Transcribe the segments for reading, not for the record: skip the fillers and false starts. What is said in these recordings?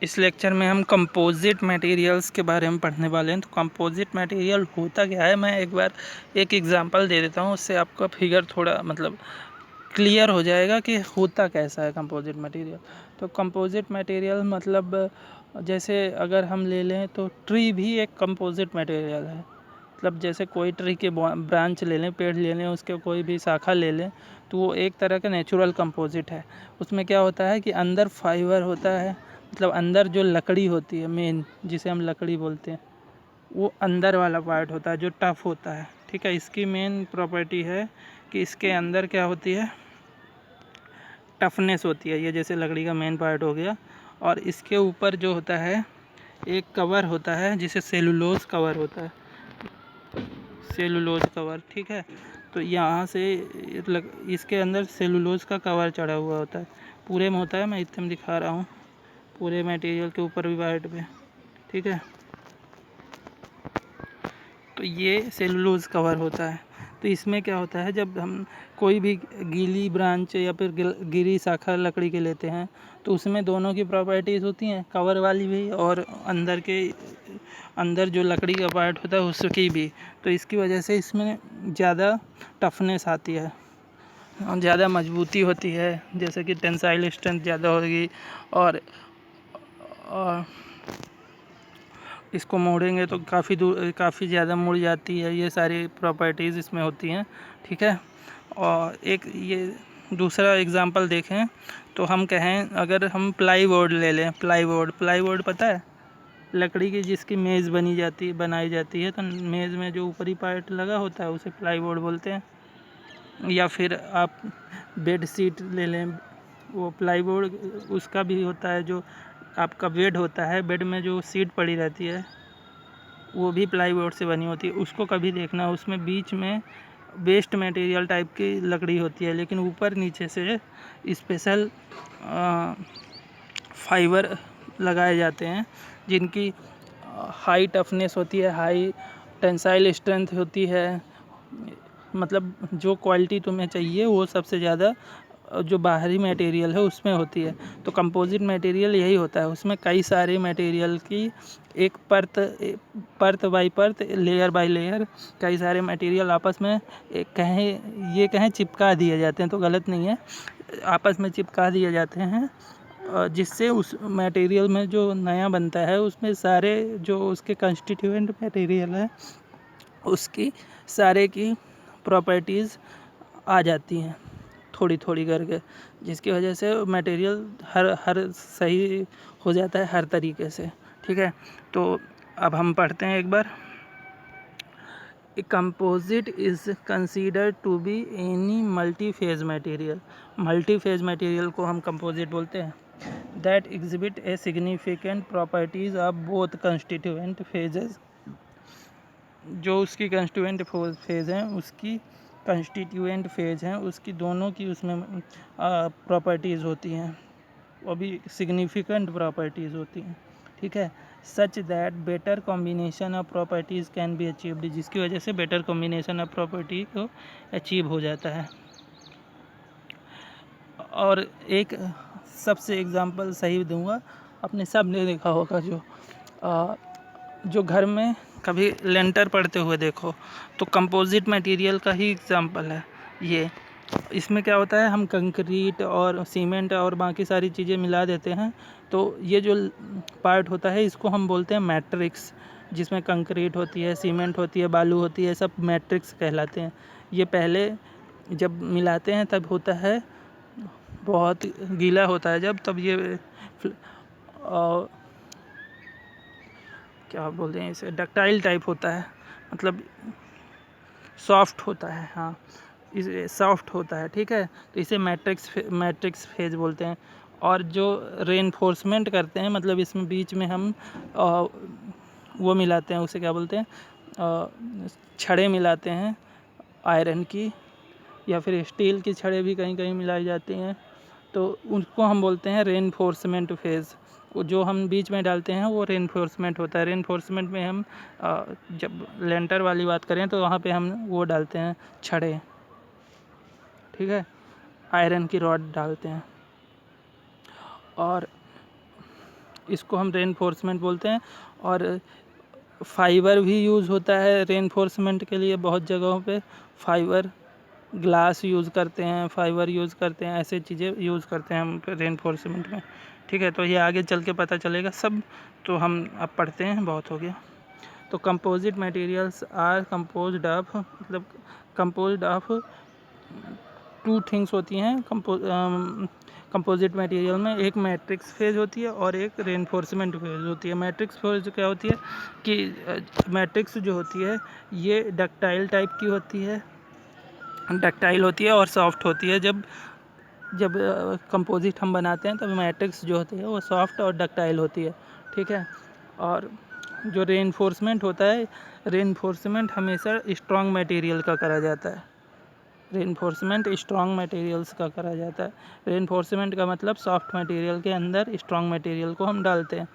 इस लेक्चर में हम कंपोजिट मटेरियल्स के बारे में पढ़ने वाले हैं। तो कंपोजिट मटेरियल होता क्या है, मैं एक बार एक एग्जांपल दे देता हूँ, उससे आपका फिगर थोड़ा क्लियर हो जाएगा कि होता कैसा है कंपोजिट मटेरियल। तो कंपोजिट मटेरियल मतलब जैसे अगर हम ले लें तो ट्री भी एक कंपोजिट मटेरियल है। मतलब जैसे कोई ट्री के ब्रांच ले लें, पेड़ ले लें, उसके कोई भी शाखा ले लें, तो वो एक तरह का नेचुरल कंपोजिट है। उसमें क्या होता है कि अंदर फाइबर होता है, मतलब अंदर जो लकड़ी होती है मेन, जिसे हम लकड़ी बोलते हैं, वो अंदर वाला पार्ट होता है जो टफ होता है। ठीक है, इसकी मेन प्रॉपर्टी है कि इसके अंदर क्या होती है, टफनेस होती है। ये जैसे लकड़ी का मेन पार्ट हो गया, और इसके ऊपर जो होता है एक कवर होता है जिसे सेलुलोज कवर होता है, सेलुलोज कवर। ठीक है, तो यहाँ से इसके अंदर सेलुलोज का कवर चढ़ा हुआ होता है, पूरे में होता है, मैं इतने में दिखा रहा हूँ, पूरे मटेरियल के ऊपर भी पार्ट पे। ठीक है, तो ये सेलुलोज कवर होता है। तो इसमें क्या होता है, जब हम कोई भी गीली ब्रांच या फिर गिरी शाखा लकड़ी के लेते हैं, तो उसमें दोनों की प्रॉपर्टीज़ होती हैं, कवर वाली भी और अंदर जो लकड़ी का पार्ट होता है उसकी भी। तो इसकी वजह से इसमें ज़्यादा टफनेस आती है, ज़्यादा मजबूती होती है, जैसे कि टेंसाइल स्ट्रेंथ ज़्यादा होगी, और इसको मोड़ेंगे तो काफ़ी ज़्यादा मुड़ जाती है। ये सारी प्रॉपर्टीज़ इसमें होती हैं। ठीक है, और एक ये दूसरा एग्जांपल देखें तो हम कहें, अगर हम प्लाईवुड ले लें, प्लाईवुड पता है, लकड़ी की जिसकी मेज़ बनाई जाती है, तो मेज़ में जो ऊपरी पार्ट लगा होता है उसे प्लाईवुड बोलते हैं। या फिर आप बेड शीट ले लें, वो प्लाईवुड उसका भी होता है, जो आपका बेड होता है, बेड में जो सीट पड़ी रहती है वो भी प्लाईवुड से बनी होती है। उसको कभी देखना, उसमें बीच में वेस्ट मटेरियल टाइप की लकड़ी होती है, लेकिन ऊपर नीचे से स्पेशल फाइबर लगाए जाते हैं जिनकी हाई टफनेस होती है, हाई टेंसाइल स्ट्रेंथ होती है। मतलब जो क्वालिटी तुम्हें चाहिए वो सबसे ज़्यादा जो बाहरी मटेरियल है उसमें होती है। तो कंपोजिट मटेरियल यही होता है, उसमें कई सारे मटेरियल की एक परत बाई परत, लेयर बाई लेयर, कई सारे मटेरियल आपस में कहें चिपका दिए जाते हैं, तो गलत नहीं है, आपस में चिपका दिए जाते हैं, जिससे उस मटेरियल में जो नया बनता है उसमें सारे जो उसके कंस्टिट्यूएंट मटेरियल है उसकी सारे की प्रॉपर्टीज़ आ जाती हैं थोड़ी थोड़ी करके, जिसकी वजह से मटेरियल हर सही हो जाता है हर तरीके से। ठीक है, तो अब हम पढ़ते हैं एक बार। A composite is considered to be any multi phase material को हम कंपोजिट बोलते हैं, that exhibit a significant properties of both constituent phases. जो उसकी कंस्टिट्यूएंट फेज हैं, उसकी दोनों की उसमें प्रॉपर्टीज़ होती हैं, वो भी सिग्निफिकेंट प्रॉपर्टीज़ होती हैं। ठीक है, such that better combination of properties can be achieved, जिसकी वजह से बेटर कॉम्बिनेशन ऑफ प्रॉपर्टी को अचीव हो जाता है। और एक सबसे एग्जांपल सही दूंगा, अपने सब ने देखा होगा, जो घर में कभी लेंटर पड़ते हुए देखो, तो कंपोजिट मटेरियल का ही एग्जांपल है ये। इसमें क्या होता है, हम कंक्रीट और सीमेंट और बाकी सारी चीज़ें मिला देते हैं, तो ये जो पार्ट होता है इसको हम बोलते हैं मैट्रिक्स, जिसमें कंक्रीट होती है, सीमेंट होती है, बालू होती है, सब मैट्रिक्स कहलाते हैं। ये पहले जब मिलाते हैं तब होता है, बहुत गीला होता है तब ये क्या बोलते हैं इसे, डक्टाइल टाइप होता है, मतलब सॉफ्ट होता है। हाँ, इसे सॉफ्ट होता है। ठीक है, तो इसे मैट्रिक्स फेज बोलते हैं। और जो रेनफोर्समेंट करते हैं, मतलब इसमें बीच में हम वो मिलाते हैं, उसे क्या बोलते हैं, छड़ें मिलाते हैं आयरन की, या फिर स्टील की छड़ें भी कहीं कहीं मिलाई जाती हैं, तो उनको हम बोलते हैं रेनफोर्समेंट फेज़। जो हम बीच में डालते हैं वो रेनफोर्समेंट होता है। रेनफोर्समेंट में हम जब लेंटर वाली बात करें तो वहाँ पे हम वो डालते हैं छड़ें। ठीक है, आयरन की रॉड डालते हैं। और इसको हम रेनफोर्समेंट बोलते हैं। और फाइबर भी यूज़ होता है रेनफोर्समेंट के लिए, बहुत जगहों पे फाइबर, ग्लास यूज़ करते हैं, फाइबर यूज़ करते हैं, ऐसे चीज़ें यूज़ करते हैं हम रेनफोर्समेंट में। ठीक है, तो ये आगे चल के पता चलेगा सब, तो हम अब पढ़ते हैं, बहुत हो गया। तो composite materials are composed of, मतलब कंपोज्ड ऑफ टू थिंग्स होती हैं कंपोजिट मटेरियल में, एक मैट्रिक्स फेज होती है और एक रेनफोर्समेंट फेज होती है। मैट्रिक्स फेज क्या होती है कि मैट्रिक्स जो होती है ये डक्टाइल टाइप की होती है, डक्टाइल होती है और सॉफ्ट होती है। जब जब कंपोजिट हम बनाते हैं तब मैट्रिक्स जो होती है वो सॉफ्ट और डक्टाइल होती है। ठीक है, और जो रेनफोर्समेंट होता है, रेनफोर्समेंट हमेशा स्ट्रॉन्ग मटेरियल का करा जाता है। रेनफोर्समेंट स्ट्रॉन्ग मटेरियल्स का करा जाता है। रेनफोर्समेंट का मतलब सॉफ्ट मटेरियल के अंदर स्ट्रॉन्ग मटेरियल को हम डालते हैं,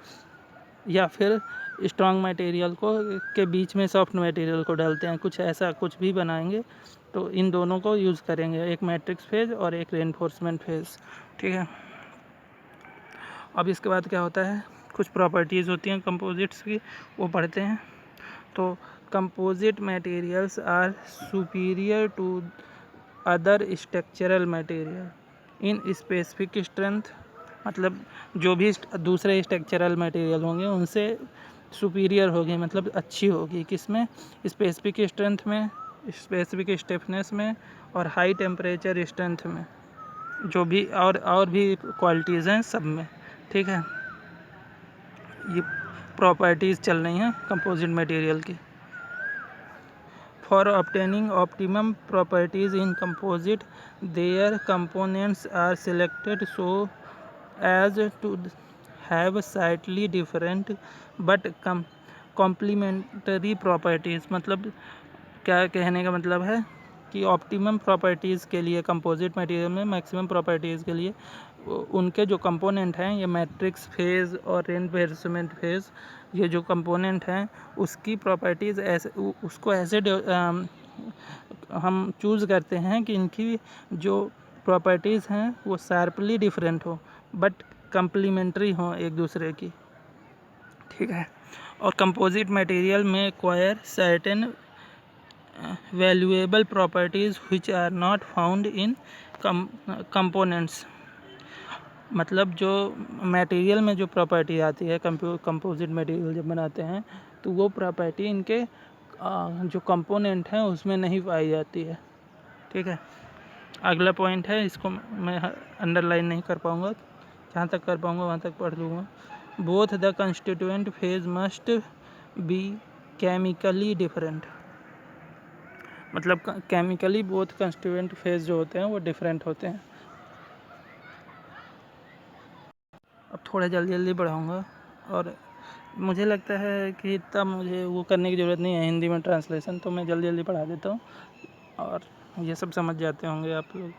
या फिर स्ट्रॉन्ग मटेरियल को के बीच में सॉफ्ट मटेरियल को डालते हैं, कुछ ऐसा कुछ भी बनाएंगे तो इन दोनों को यूज़ करेंगे, एक मैट्रिक्स फेज और एक रेनफोर्समेंट फेज। ठीक है, अब इसके बाद क्या होता है, कुछ प्रॉपर्टीज़ होती हैं कंपोजिट्स की, वो पढ़ते हैं। तो composite materials are superior to other structural material in specific strength, मतलब जो भी दूसरे स्ट्रक्चरल मटेरियल होंगे उनसे सुपीरियर होगी, मतलब अच्छी होगी, किसमें, स्पेसिफिक स्ट्रेंथ में, स्पेसिफिक स्टिफनेस में और हाई टेम्परेचर स्ट्रेंथ में, जो भी और भी क्वालिटीज़ हैं सब में। ठीक है, ये प्रॉपर्टीज़ चल रही हैं कंपोजिट मटेरियल की। For obtaining optimum properties in composite, their components are selected so as to have slightly different but complementary properties। मतलब क्या कहने का मतलब है कि ऑप्टिमम प्रॉपर्टीज़ के लिए कंपोजिट मटेरियल में मैक्सिमम प्रॉपर्टीज़ के लिए उनके जो कंपोनेंट हैं, ये मैट्रिक्स फेज़ और रेनफोर्समेंट फेज़, ये जो कंपोनेंट हैं उसकी प्रॉपर्टीज़ ऐसे उसको ऐसे हम चूज़ करते हैं कि इनकी जो प्रॉपर्टीज़ हैं वो शार्पली डिफरेंट हो बट कंप्लीमेंट्री हो एक दूसरे की। ठीक है, और कंपोजिट मटेरियल में acquire certain valuable properties which are not found in components. मतलब जो मटेरियल में जो प्रॉपर्टी आती है कंपोजिट मटेरियल जब बनाते हैं तो वो प्रॉपर्टी इनके जो कंपोनेंट हैं उसमें नहीं पाई जाती है। ठीक है, अगला पॉइंट है, इसको मैं अंडरलाइन नहीं कर पाऊँगा, जहाँ तक कर पाऊँगा वहाँ तक पढ़ लूँगा। Both the constituent phase must be chemically different, मतलब केमिकली बोथ कंस्टिट्यूएंट फेज जो होते हैं वो डिफरेंट होते हैं। अब थोड़ा जल्दी जल्दी बढ़ाऊँगा, और मुझे लगता है कि तब मुझे वो करने की ज़रूरत नहीं है हिंदी में ट्रांसलेशन, तो मैं जल्दी जल्दी पढ़ा देता हूँ और ये सब समझ जाते होंगे आप लोग।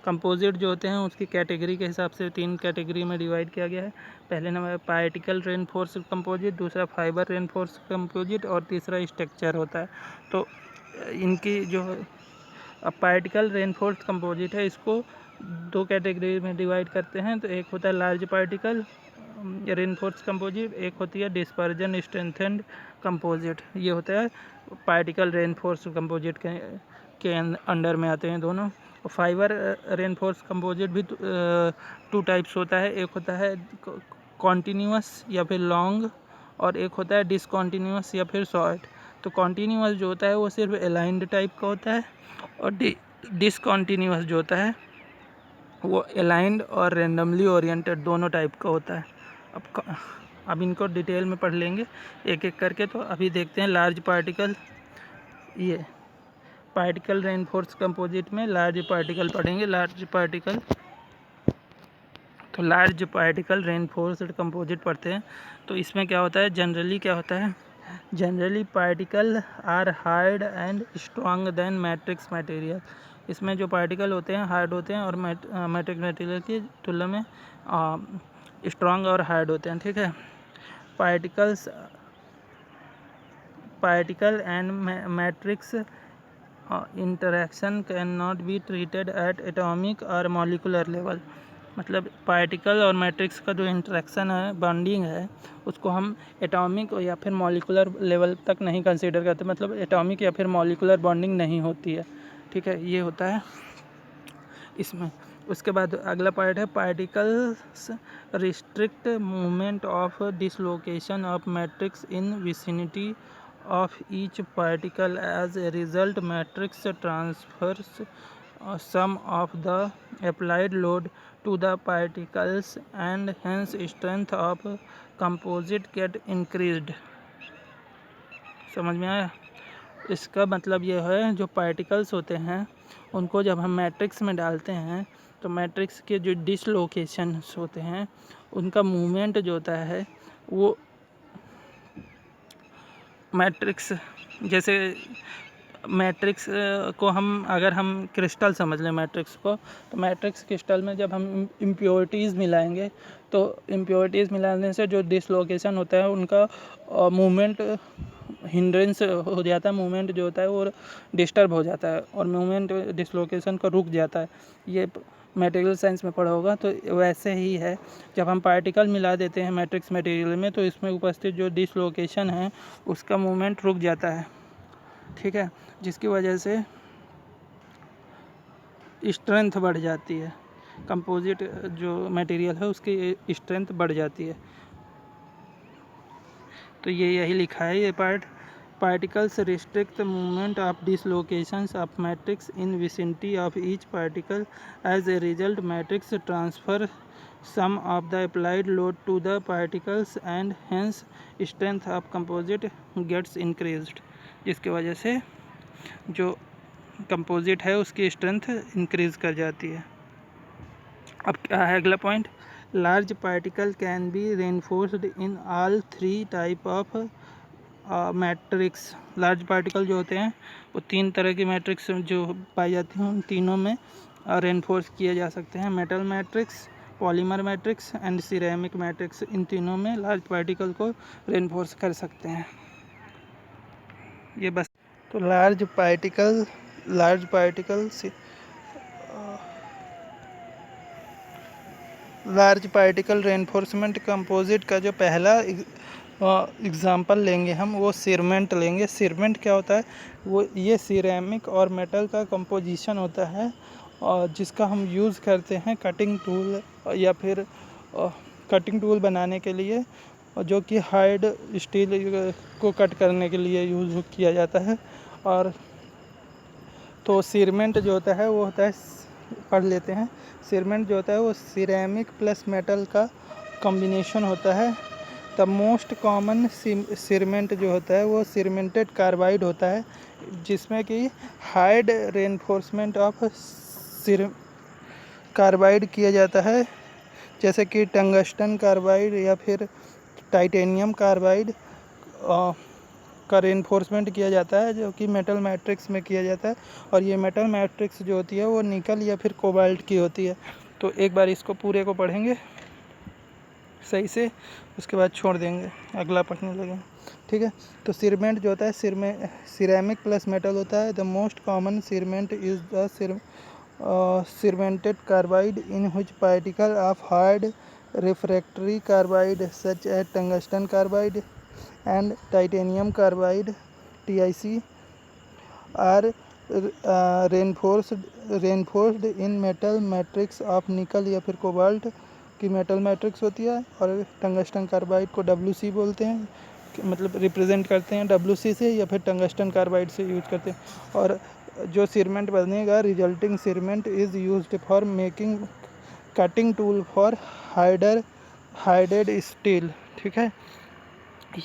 कंपोजिट जो होते हैं उसकी कैटेगरी के हिसाब से 3 कैटेगरी में डिवाइड किया गया है। पहले नंबर पार्टिकल रेनफोर्स कंपोजिट, दूसरा फाइबर रेनफोर्स कंपोजिट और तीसरा स्ट्रक्चर होता है। तो इनकी जो पार्टिकल रेनफोर्स कंपोजिट है इसको 2 कैटेगरी में डिवाइड करते हैं। तो एक होता है लार्ज पार्टिकल रेनफोर्स कंपोजिट, एक होती है डिस्पर्जन स्ट्रेंथेंड कंपोजिट। ये होता है पार्टिकल रेनफोर्स कंपोजिट के अंडर में आते हैं दोनों। फाइबर रेनफोर्स कंपोजिट भी 2 टाइप्स होता है, एक होता है कॉन्टीन्यूअस या फिर लॉन्ग, और एक होता है डिसकॉन्टीन्यूअस या फिर शॉर्ट। तो कॉन्टीन्यूअस जो होता है वो सिर्फ अलाइंड टाइप का होता है, और डिसकॉन्टीन्यूअस जो होता है वो अलाइंड और रेंडमली ओरिएंटेड दोनों टाइप का होता है। अब इनको डिटेल में पढ़ लेंगे एक एक करके। तो अभी देखते हैं लार्ज पार्टिकल, ये पार्टिकल रेनफोर्स कंपोजिट में लार्ज पार्टिकल पढ़ेंगे। लार्ज पार्टिकल, तो लार्ज पार्टिकल रेनफोर्स्ड कंपोजिट पढ़ते हैं। तो इसमें क्या होता है, जनरली क्या होता है, generally particle are hard and strong than matrix material. इसमें जो पार्टिकल होते हैं हार्ड होते हैं और मैट्रिक्स मटेरियल की तुलना में स्ट्रॉन्ग और हार्ड होते हैं। ठीक है, particle and matrix interaction cannot be treated at atomic or molecular level। मतलब पार्टिकल और मैट्रिक्स का जो इंटरेक्शन है, बॉन्डिंग है, उसको हम एटॉमिक या फिर मॉलिकुलर लेवल तक नहीं कंसीडर करते, मतलब एटॉमिक या फिर मॉलिकुलर बॉन्डिंग नहीं होती है। ठीक है, ये होता है इसमें। उसके बाद अगला पार्ट है particles restrict movement of dislocation of matrix in vicinity of each particle. As a result, matrix transfers some of the applied load to the particles and hence strength of composite get increased। समझ में आया? इसका मतलब ये है, जो particles होते हैं उनको जब हम मैट्रिक्स में डालते हैं तो मैट्रिक्स के जो डिसलोकेशंस होते हैं उनका मूवमेंट जो होता है वो मैट्रिक्स, जैसे मैट्रिक्स को अगर हम क्रिस्टल समझ लें मैट्रिक्स को, तो मैट्रिक्स क्रिस्टल में जब हम इम्प्योरिटीज़ मिलाएंगे तो इम्प्योरिटीज़ मिलाने से जो डिसलोकेशन होता है उनका मूवमेंट हिंड्रेंस हो जाता है, मूवमेंट जो होता है वो डिस्टर्ब हो जाता है और मूवमेंट डिसलोकेशन का रुक जाता है। ये मटेरियल साइंस में पढ़ा होगा। तो वैसे ही है, जब हम पार्टिकल मिला देते हैं मैट्रिक्स मटेरियल में तो इसमें उपस्थित जो डिसलोकेशन है उसका मूवमेंट रुक जाता है। ठीक है, जिसकी वजह से स्ट्रेंथ बढ़ जाती है, कंपोजिट जो मटेरियल है उसकी स्ट्रेंथ बढ़ जाती है। तो ये यही लिखा है ये part, particles restrict the movement of dislocations of matrix in vicinity of each particle. As a result, matrix transfer some of the applied load to the particles and hence strength of composite gets increased। जिसकी वजह से जो composite है उसकी strength increase कर जाती है। अब क्या है अगला point? Large particle can be reinforced in all three type of matrix. Large particle जो होते हैं वो तीन तरह की मैट्रिक्स जो पाई जाती हैं उन तीनों में रेनफोर्स किए जा सकते हैं। Metal matrix, polymer matrix and ceramic matrix, इन तीनों में लार्ज पार्टिकल को रेनफोर्स कर सकते हैं। ये बस। तो लार्ज पार्टिकल रेनफोर्समेंट कंपोजिट का जो पहला एग्ज़ाम्पल लेंगे हम, वो सिरमेंट लेंगे। सिरमेंट क्या होता है? वो ये सिरेमिक और मेटल का कंपोजिशन होता है और जिसका हम यूज़ करते हैं कटिंग टूल या फिर कटिंग टूल बनाने के लिए, जो कि हार्ड स्टील को कट करने के लिए यूज़ किया जाता है। और तो सिरमेंट जो होता है वो होता है, पढ़ लेते हैं। सिरमेंट जो होता है वो सिरेमिक प्लस मेटल का कॉम्बिनेशन होता है। द मोस्ट कॉमन सिरमेंट जो होता है वो सिरमेंटेड कार्बाइड होता है, जिसमें कि हार्ड रेनफोर्समेंट ऑफ कार्बाइड किया जाता है, जैसे कि टंगस्टन कार्बाइड या फिर टाइटेनियम कार्बाइड का रेनफोर्समेंट किया जाता है, जो कि मेटल मैट्रिक्स में किया जाता है। और ये मेटल मैट्रिक्स जो होती है वो निकल या फिर कोबाल्ट की होती है। तो एक बार इसको पूरे को पढ़ेंगे सही से, उसके बाद छोड़ देंगे, अगला पढ़ने लगेंगे। ठीक है, तो सिरमेंट जो होता है सिरेमिक प्लस मेटल होता है। द मोस्ट कॉमन सिरमेंट is the cemented carbide in which particle of hard refractory carbide such as tungsten carbide and titanium carbide TIC are reinforced in metal matrix of nickel या फिर cobalt की metal matrix होती है। और tungsten carbide को WC बोलते हैं, मतलब रिप्रेजेंट करते हैं WC से या फिर टंगस्टन कार्बाइड से यूज करते हैं। और जो सिरमेंट बनेगा, resulting cermet is used for making cutting tool for harded steel. ठीक है,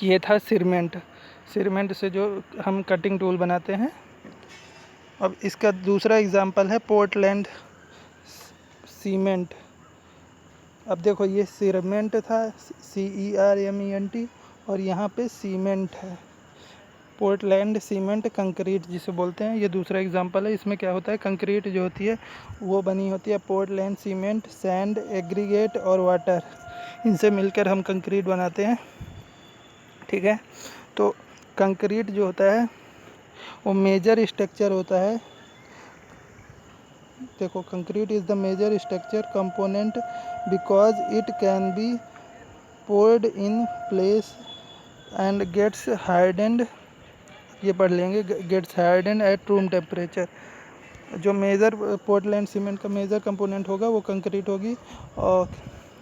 ये था सिरमेंट। सिरमेंट से जो हम कटिंग टूल बनाते हैं। अब इसका दूसरा एग्जांपल है पोर्टलैंड सीमेंट। अब देखो, ये सिरमेंट था CERMENT और यहाँ पे सीमेंट है। पोर्टलैंड सीमेंट कंक्रीट जिसे बोलते हैं, ये दूसरा एग्जांपल है। इसमें क्या होता है, कंक्रीट जो होती है वो बनी होती है पोर्टलैंड सीमेंट, सैंड, एग्रीगेट और वाटर, इनसे मिलकर हम कंक्रीट बनाते हैं। ठीक है, तो कंक्रीट जो होता है वो मेजर स्ट्रक्चर होता है देखो, concrete is the major structure component because it can be poured in place and gets hardened, ये पढ़ लेंगे, gets hardened at room temperature. जो मेजर पोर्टलैंड सीमेंट का मेजर कंपोनेंट होगा वो कंक्रीट होगी। और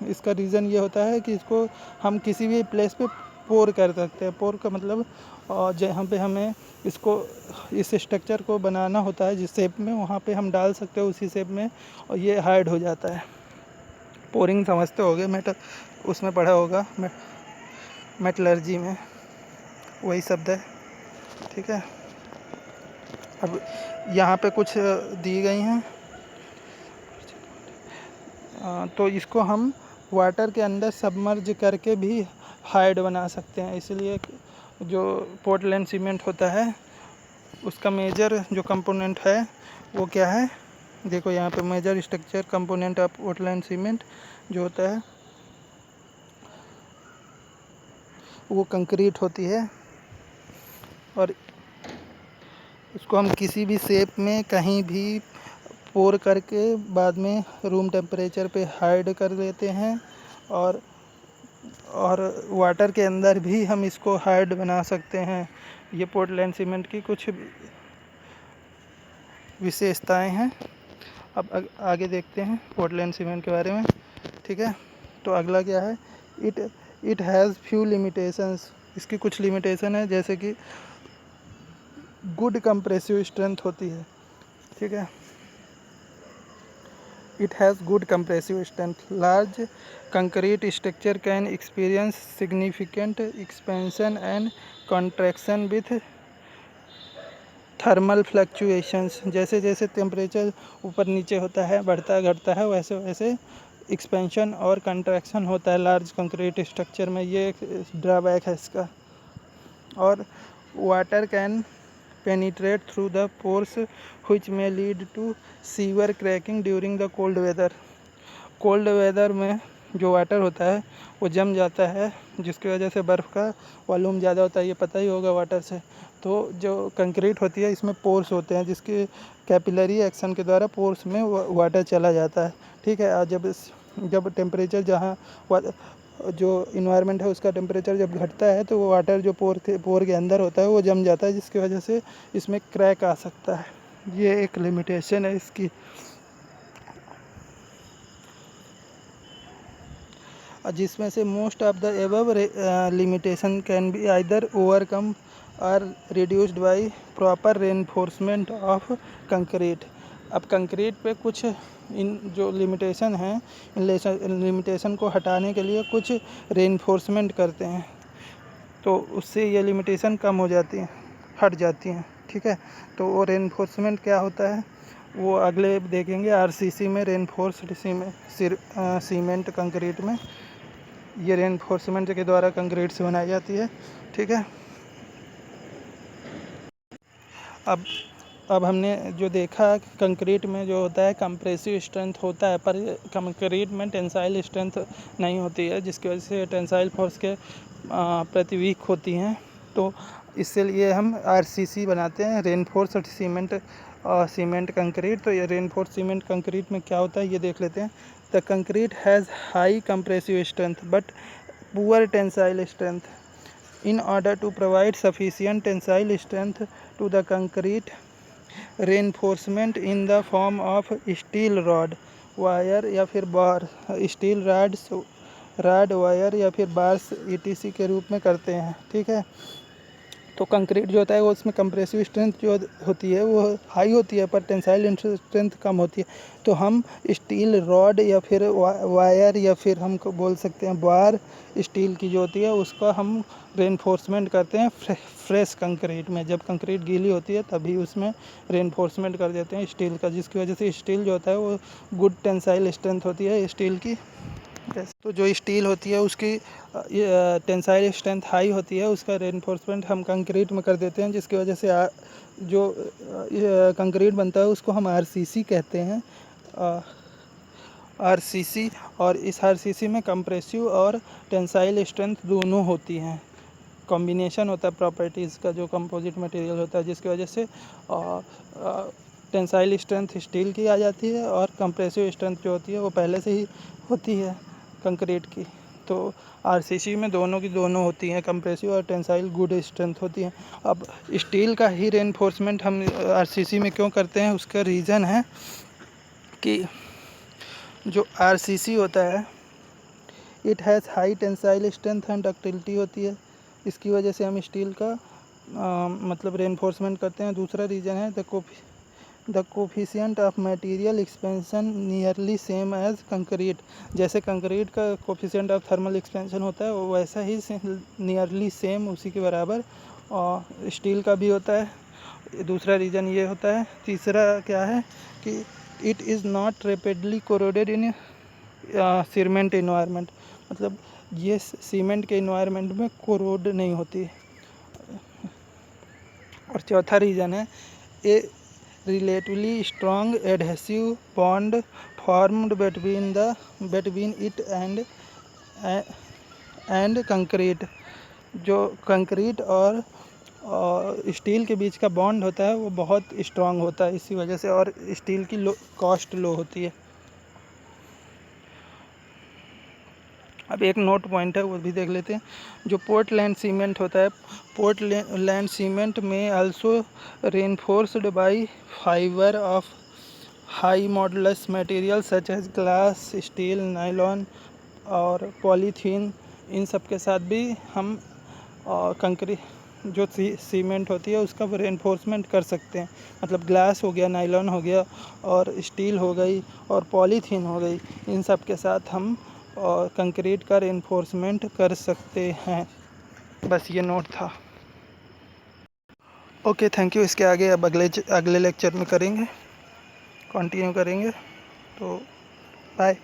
इसका रीज़न ये होता है कि इसको हम किसी भी प्लेस पे पोर कर सकते हैं। पोर का मतलब जहाँ पे हमें इसको इस स्ट्रक्चर को बनाना होता है जिस शेप में, वहाँ पे हम डाल सकते हैं उसी शेप में, और ये हार्ड हो जाता है। पोरिंग समझते होगे, मेटल उसमें पढ़ा होगा, मेटलर्जी में वही शब्द है, ठीक है। अब यहाँ पे कुछ दी गई हैं, तो इसको हम वाटर के अंदर सबमर्ज करके भी हार्ड बना सकते हैं। इसलिए जो पोर्टलैंड सीमेंट होता है उसका मेजर जो कंपोनेंट है वो क्या है, देखो यहाँ पे major structure component of Portland cement जो होता है वो कंक्रीट होती है। और उसको हम किसी भी शेप में कहीं भी पोर करके बाद में रूम टेम्परेचर पे हार्ड कर देते हैं, और वाटर के अंदर भी हम इसको हार्ड बना सकते हैं। ये पोर्टलैंड सीमेंट की कुछ विशेषताएं हैं। अब आगे देखते हैं पोर्टलैंड सीमेंट के बारे में, ठीक है। तो अगला क्या है, इट हैज़ फ्यू लिमिटेशंस, इसकी कुछ लिमिटेशन है, जैसे कि गुड कंप्रेसिव स्ट्रेंथ होती है, ठीक है। It has good compressive strength, large concrete structure can experience significant expansion and contraction with thermal fluctuations. जैसे जैसे टेम्परेचर ऊपर नीचे होता है, बढ़ता घटता है, वैसे वैसे एक्सपेंशन और कंट्रैक्शन होता है लार्ज कंक्रीट स्ट्रक्चर में, ये एक ड्रॉबैक है इसका। और water can penetrate through the pores which may lead to severe cracking during the cold weather। Cold weather में जो वाटर होता है वो जम जाता है, जिसकी वजह से बर्फ़ का वॉल्यूम ज़्यादा होता है, ये पता ही होगा वाटर से। तो जो कंक्रीट होती है इसमें पोर्स होते हैं, जिसके कैपिलरी एक्शन के द्वारा पोर्स में वाटर चला जाता है, ठीक है। और जब टेम्परेचर जहाँ जो इन्वायरमेंट है उसका टेम्परेचर जब घटता है तो वो वाटर जो पोर के अंदर होता है वो जम जाता है, जिसकी वजह से इसमें क्रैक आ सकता है। ये एक लिमिटेशन है इसकी। जिसमें से most of the above limitation can be either overcome और reduced by proper reinforcement of concrete. अब कंक्रीट पे कुछ इन जो लिमिटेशन हैं, इन लिमिटेशन को हटाने के लिए कुछ रेनफोर्समेंट करते हैं, तो उससे ये लिमिटेशन कम हो जाती हैं, हट जाती हैं, ठीक है। तो वो रेनफोर्समेंट क्या होता है वो अगले देखेंगे। आरसीसी में रेनफोर्स्ड सीमेंट कंक्रीट में ये रेनफोर्समेंट के द्वारा कंक्रीट से बनाई जाती है, ठीक है। अब हमने जो देखा कि कंक्रीट में जो होता है कंप्रेसिव स्ट्रेंथ होता है, पर कंक्रीट में टेंसाइल स्ट्रेंथ नहीं होती है, जिसकी वजह से टेंसाइल फोर्स के प्रति वीक होती हैं। तो इसलिए हम आरसीसी बनाते हैं, रेनफोर्स्ड सीमेंट कंक्रीट। तो ये रेनफोर्स्ड सीमेंट कंक्रीट में क्या होता है ये देख लेते हैं। The concrete has high compressive strength but poor tensile strength. In order to provide sufficient tensile strength to the concrete, reinforcement in the form of steel rod, wire या फिर बार, स्टील रॉड वायर या फिर bars ETC के रूप में करते हैं, ठीक है। तो कंक्रीट जो होता है वो उसमें कंप्रेसिव स्ट्रेंथ जो होती है वो हाई होती है, पर टेंसाइल स्ट्रेंथ कम होती है। तो हम स्टील रॉड या फिर वायर या फिर हमको बोल सकते हैं बार स्टील की जो होती है उसका हम रेनफोर्समेंट करते हैं फ्रेश कंक्रीट में। जब कंक्रीट गीली होती है तभी उसमें रेनफोर्समेंट कर देते हैं स्टील का, जिसकी वजह से स्टील जो होता है वो गुड टेंसाइल स्ट्रेंथ होती है स्टील की। तो जो स्टील होती है उसकी टेंसाइल स्ट्रेंथ हाई होती है, उसका रेनफोर्समेंट हम कंक्रीट में कर देते हैं, जिसकी वजह से जो कंक्रीट बनता है उसको हम आरसीसी कहते हैं। आरसीसी, और इस आरसीसी में कंप्रेसिव और टेंसाइल स्ट्रेंथ दोनों होती हैं, कॉम्बिनेशन होता है प्रॉपर्टीज़ का जो कंपोजिट मटेरियल होता है, जिसकी वजह से टेंसाइल स्ट्रेंथ स्टील की आ जाती है और कंप्रेसिव स्ट्रेंथ जो होती है वो पहले से ही होती है कंक्रीट की। तो आरसीसी में दोनों की दोनों होती हैं, कंप्रेसिव और टेंसाइल गुड स्ट्रेंथ होती हैं। अब स्टील का ही रेनफोर्समेंट हम आरसीसी में क्यों करते हैं, उसका रीज़न है कि जो आरसीसी होता है it has high tensile strength and ductility होती है, इसकी वजह से हम स्टील का मतलब रेनफोर्समेंट करते हैं। दूसरा रीज़न है the coefficient of material expansion nearly same as concrete. जैसे कंक्रीट का कोफिशिएंट ऑफ थर्मल एक्सपेंशन होता है वैसा ही नियरली सेम उसी के बराबर और स्टील का भी होता है। दूसरा रीज़न ये होता है। तीसरा क्या है कि it is not rapidly corroded in cement environment, मतलब ये सीमेंट के इन्वायरमेंट में कोरोड नहीं होती। और चौथा रीज़न है ए relatively strong adhesive bond formed between it and concrete. जो कंक्रीट और स्टील के बीच का बॉन्ड होता है वो बहुत स्ट्रॉन्ग होता है इसी वजह से, और स्टील की कॉस्ट लो होती है। अब एक नोट पॉइंट है वो भी देख लेते हैं। जो पोर्टलैंड सीमेंट होता है, पोर्टलैंड सीमेंट में also reinforced by fibre of high modulus material such as glass, steel, nylon और पॉलीथीन। इन सब के साथ भी हम कंक्रीट जो सीमेंट होती है उसका रेनफोर्समेंट कर सकते हैं। मतलब ग्लास हो गया, नायलॉन हो गया और स्टील हो गई और पॉलीथीन हो गई, इन सब के साथ हम और कंक्रीट का रेनफोर्समेंट कर सकते हैं। बस ये नोट था। Okay, thank you. इसके आगे अब अगले लेक्चर में करेंगे, कंटिन्यू करेंगे। तो बाय।